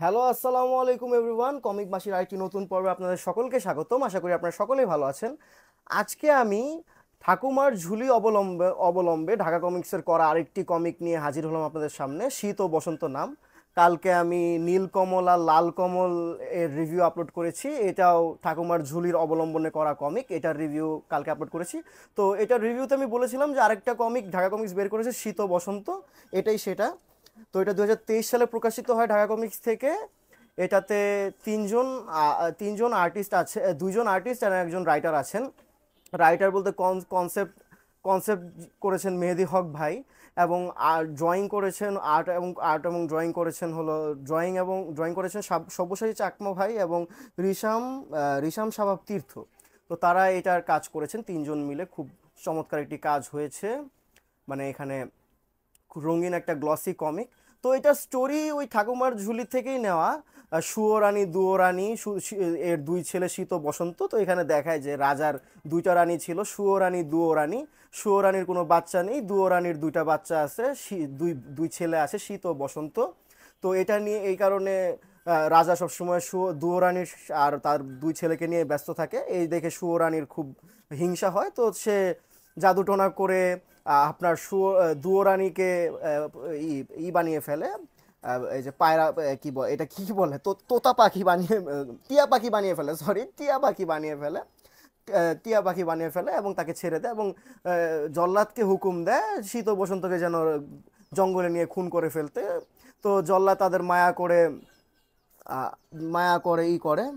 Hello, আসসালামু আলাইকুম everyone. Comic মাসির আরেকটি নতুন পর্বে আপনাদের সকলকে স্বাগতম। আশা করি আপনারা সকলেই ভালো আছেন। আজকে আমি ঠাকুমার ঝুলি অবলম্বে অবলম্বে ঢাকা কমিক্সের করা আরেকটি কমিক নিয়ে হাজির হলাম আপনাদের সামনে, শীত ও বসন্ত নাম। কালকে আমি নীলকমল আর লাল কমল এর রিভিউ আপলোড করেছি। এটাও ঠাকুমার ঝুলির অবলম্বনে করা কমিক, এটার রিভিউ কালকে আপলোড করেছি। তো এটার রিভিউতে আমি বলেছিলাম যে আরেকটা কমিক ঢাকা কমিক্স বের করেছে, শীত ও বসন্ত, এটাই সেটা। তো এটা 2023 সালে প্রকাশিত হয় ঢাকা কমিক্স থেকে। এটাতে তিনজন তিনজন আর্টিস্ট আছে, দুইজন আর্টিস্ট আর একজন রাইটার আছেন। রাইটার বলতে কনসেপ্ট কনসেপ্ট করেছেন মেহেদি হক ভাই, এবং ড্রয়িং করেছেন আর্ট এবং ড্রয়িং করেছেন হলো ড্রয়িং করেছেন সব্যসাচী চাকমা ভাই এবং রিশাম শাবাব তীর্থ। তো তারা এটার কাজ করেছেন তিনজন মিলে, খুব চমৎকার একটি কাজ হয়েছে। মানে এখানে খুব রঙিন একটা গ্লসি কমিক। তো এটা স্টোরি ওই ঠাকুমার ঝুলি থেকেই নেওয়া। সুয়োরানী দুয়োরানী এর দুই ছেলে শীত ও বসন্ত। তো এখানে দেখায় যে রাজার দুইটা রানী ছিল, সুয়োরানী দুয়োরানী। সুয়োরানীর কোনো বাচ্চা নেই, দুয়োরানীর দুইটা বাচ্চা আছে, দুই দুই ছেলে আছে, শীত ও বসন্ত। তো এটা নিয়ে এই কারণে রাজা সবসময় দুয়োরানীর আর তার দুই ছেলেকে নিয়ে ব্যস্ত থাকে। এই দেখে সুয়োরানীর খুব হিংসা হয়। তো সে জাদুটোনা করে আপনার দুয়োরানীকে ই ই বানিয়ে ফেলে। এই যে পায়রা, কি বলে এটা, কি বলে, তোতা পাখি বানিয়ে, টিয়া পাখি বানিয়ে ফেলে, সরি, টিয়া পাখি বানিয়ে ফেলে। টিয়া পাখি বানিয়ে ফেলে এবং তাকে ছেড়ে দেয়, এবং জল্লাদকে হুকুম দেয় শীত ও বসন্তকে যেন জঙ্গলে নিয়ে খুন করে ফেলতে। তো জল্লাদ তাদের আহ, মায়া করে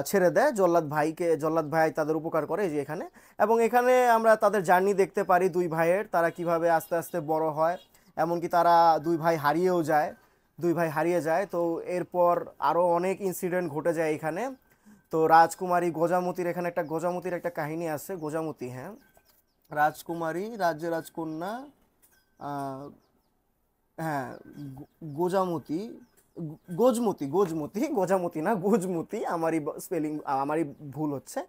ছেড়ে দেয় জল্লাদ ভাইকে। জল্লাদ ভাই তাদের উপকার করে এই যে এখানে। এবং এখানে আমরা তাদের জার্নি দেখতে পারি দুই ভাইয়ের, তারা কিভাবে আস্তে আস্তে বড় হয়, এমনকি তারা দুই ভাই হারিয়ে যায়। তো এরপর আরও অনেক ইনসিডেন্ট ঘটে যায় এখানে। তো রাজকুমারী গোজামতির, এখানে একটা গোজামতির একটা কাহিনী আছে। গোজামতি, হ্যাঁ, রাজকুমারী, রাজ্যের রাজকন্যা, আহ, হ্যাঁ, গোজামতি, গোজামতি না, গুজমতি। আমারই ভুল হচ্ছে।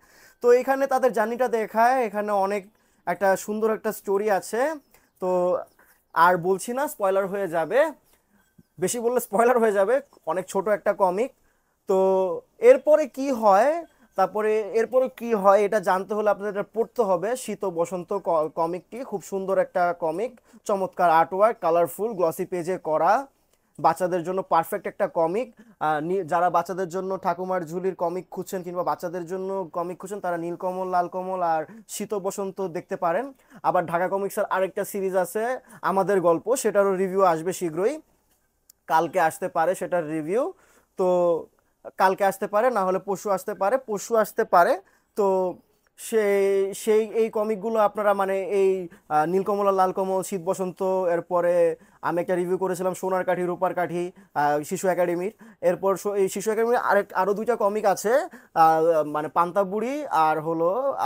তো এখানে তাদের জার্নিটা দেখায়, এখানে অনেক সুন্দর একটা স্টোরি আছে। তো আর বলছি না, স্পয়লার হয়ে যাবে, বেশি বললে স্পয়লার হয়ে যাবে। অনেক ছোট একটা কমিক। তো এরপরে কি হয়, তারপরে এরপরে কি হয় এটা জানতে হলে আপনাদের এটা পড়তে হবে। শীত ও বসন্ত কমিকটি খুব সুন্দর একটা কমিক, চমৎকার আর্টওয়ার্ক, কালারফুল, গ্লসি পেজে করা, বাচ্চাদের জন্য পারফেক্ট একটা কমিক। যারা বাচ্চাদের জন্য ঠাকুমার ঝুলির কমিক খুঁজছেন কিংবা বাচ্চাদের জন্য কমিক খুঁজছেন, তারা নীলকমল, লালকমল আর শীত ও বসন্ত দেখতে পারেন। আবার ঢাকা কমিক্সের আরেকটা সিরিজ আছে আমাদের গল্প, সেটারও রিভিউ আসবে শীঘ্রই, কালকে আসতে পারে সেটার রিভিউ। তো কালকে আসতে পারে, না হলে পরশু আসতে পারে। তো সেই সেই এই কমিকগুলো আপনারা মানে এই নীলকমল আর লালকমল, শীত বসন্ত, এরপরে আমি একটা রিভিউ করেছিলাম সোনার কাঠি রূপার কাঠি, শিশু একাডেমির। এরপর এই শিশু একাডেমির আরও দুইটা কমিক আছে, আহ, মানে পান্তাবুড়ি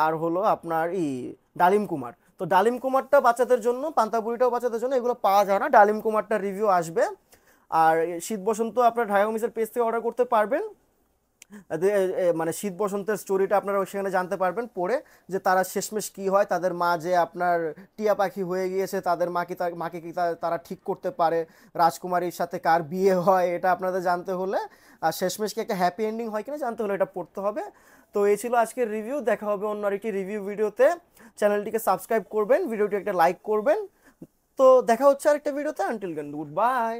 আর হলো আপনার ডালিম কুমার। তো ডালিম কুমারটা বাচ্চাদের জন্য, পান্তাবুড়িটাও বাচ্চাদের জন্য, এগুলো পাওয়া যায় না। ডালিম কুমারটার রিভিউ আসবে। আর শীত বসন্ত আপনার ঢাকা কমিক্সের পেজ থেকে অর্ডার করতে পারবেন। মানে শীত বসন্তের স্টোরিটা আপনারা সেখানে জানতে পারবেন পড়ে, যে তারা শেষমেশ কি হয়, তাদের মা যে আপনার টিয়া পাখি হয়ে গিয়েছে, তাদের মাকে কি তারা ঠিক করতে পারে, রাজকুমারীর সাথে কার বিয়ে হয়, এটা আপনাদের জানতে হলে, আর শেষমেশ কি একটা হ্যাপি এন্ডিং হয় কিনা জানতে হলে এটা পড়তে হবে। তো এই ছিল আজকের রিভিউ। দেখা হবে অন্য আরেকটি রিভিউ ভিডিওতে। চ্যানেলটিকে সাবস্ক্রাইব করবেন, ভিডিওটি একটা লাইক করবেন। তো দেখা হচ্ছে আরেকটা ভিডিওতে। Until then, good by.